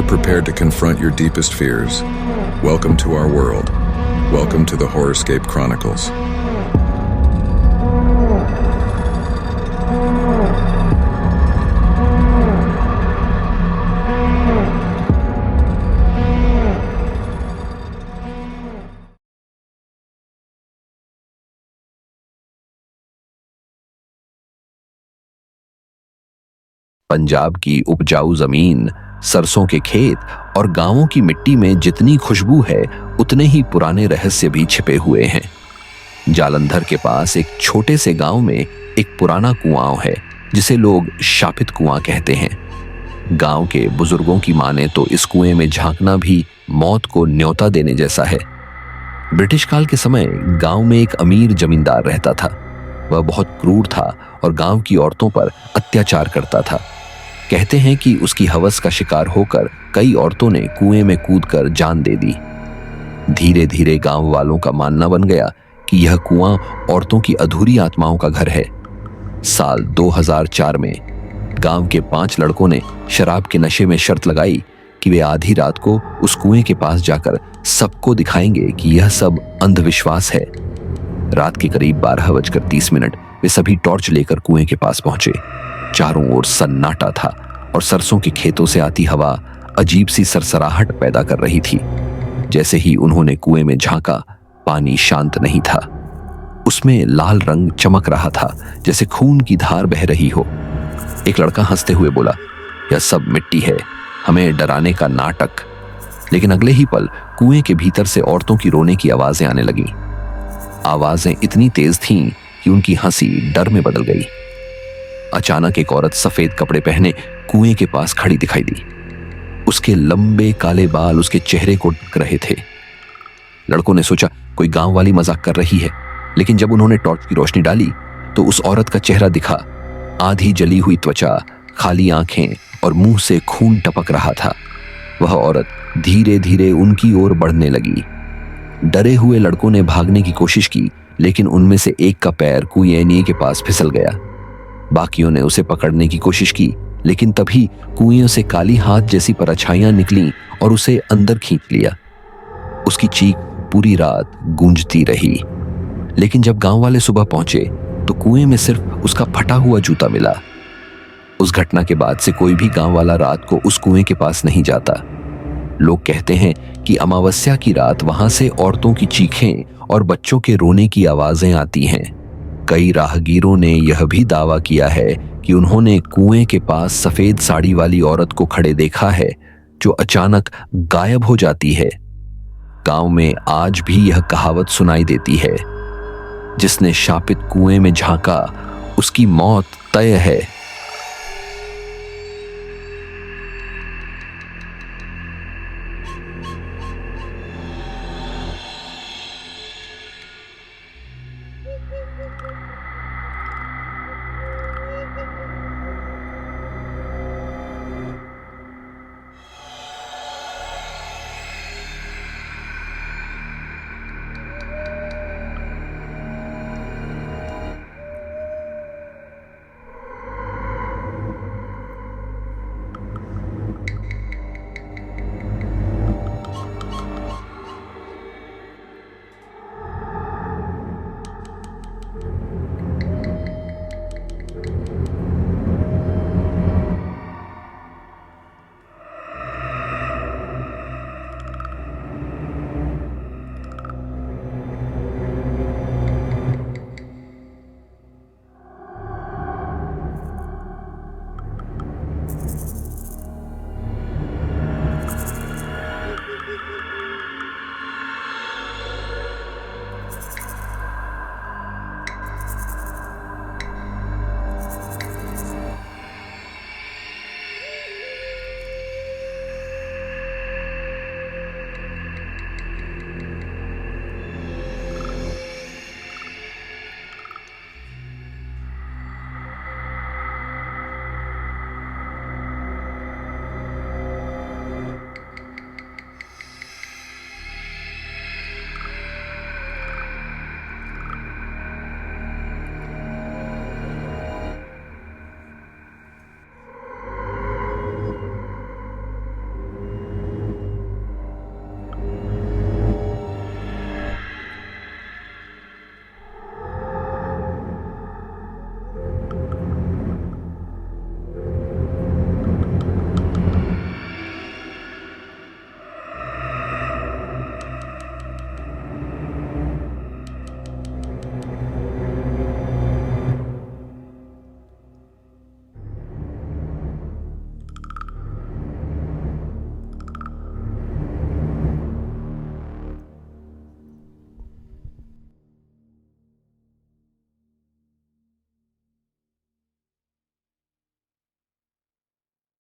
prepared to confront your deepest fears. Welcome to our world. Welcome to the Horrorscape Chronicles. Punjab की उपजाऊ जमीन, सरसों के खेत और गांवों की मिट्टी में जितनी खुशबू है उतने ही पुराने रहस्य भी छिपे हुए हैं। जालंधर के पास एक छोटे से गांव में एक पुराना कुआं है जिसे लोग शापित कुआं कहते हैं। गांव के बुजुर्गों की माने तो इस कुएं में झांकना भी मौत को न्योता देने जैसा है। ब्रिटिश काल के समय गांव में एक अमीर जमींदार रहता था। वह बहुत क्रूर था और गांव की औरतों पर अत्याचार करता था। कहते हैं कि उसकी हवस का शिकार होकर कई औरतों ने कुएं में कूदकर जान दे दी। धीरे धीरे गांव वालों का मानना बन गया कि यह कुआं औरतों की अधूरी आत्माओं का घर है। साल 2004 में गांव के 5 लड़कों ने शराब के नशे में शर्त लगाई कि वे आधी रात को उस कुएं के पास जाकर सबको दिखाएंगे कि यह सब अंधविश्वास है। रात के करीब 12:30 वे सभी टॉर्च लेकर कुएं के पास पहुंचे। चारों ओर सन्नाटा था और सरसों के खेतों से आती हवा अजीब सी सरसराहट पैदा कर रही थी। जैसे ही उन्होंने कुएं में झांका, पानी शांत नहीं था। उसमें लाल रंग चमक रहा था, जैसे खून की धार बह रही हो। एक लड़का हंसते हुए बोला, यह सब मिट्टी है, हमें डराने का नाटक। लेकिन अगले ही पल कुएं के भीतर से औरतों की रोने की आवाजें आने लगीं। आवाजें इतनी तेज थीं कि उनकी हंसी डर में बदल गई। अचानक एक औरत सफेद कपड़े पहने कुएं के पास खड़ी दिखाई दी। उसके लंबे काले बाल उसके चेहरे को ढक रहे थे। लड़कों ने सोचा कोई गांव वाली मजाक कर रही है, लेकिन जब उन्होंने टॉर्च की रोशनी डाली तो उस औरत का चेहरा दिखा। आधी जली हुई त्वचा, खाली आंखें और मुंह से खून टपक रहा था। वह औरत धीरे धीरे उनकी ओर बढ़ने लगी। डरे हुए लड़कों ने भागने की कोशिश की, लेकिन उनमें से एक का पैर कुएं के पास फिसल गया। बाकियों ने उसे पकड़ने की कोशिश की, लेकिन तभी कुएं से काली हाथ जैसी परछाइयां निकलीं और उसे अंदर खींच लिया। उसकी चीख पूरी रात गूंजती रही। लेकिन जब गांव वाले सुबह पहुंचे तो कुएं में सिर्फ उसका फटा हुआ जूता मिला। उस घटना के बाद से कोई भी गांव वाला रात को उस कुएं के पास नहीं जाता। लोग कहते हैं कि अमावस्या की रात वहां से औरतों की चीखें और बच्चों के रोने की आवाजें आती हैं। कई राहगीरों ने यह भी दावा किया है कि उन्होंने कुएं के पास सफेद साड़ी वाली औरत को खड़े देखा है, जो अचानक गायब हो जाती है। गांव में आज भी यह कहावत सुनाई देती है, जिसने शापित कुएं में झांका उसकी मौत तय है।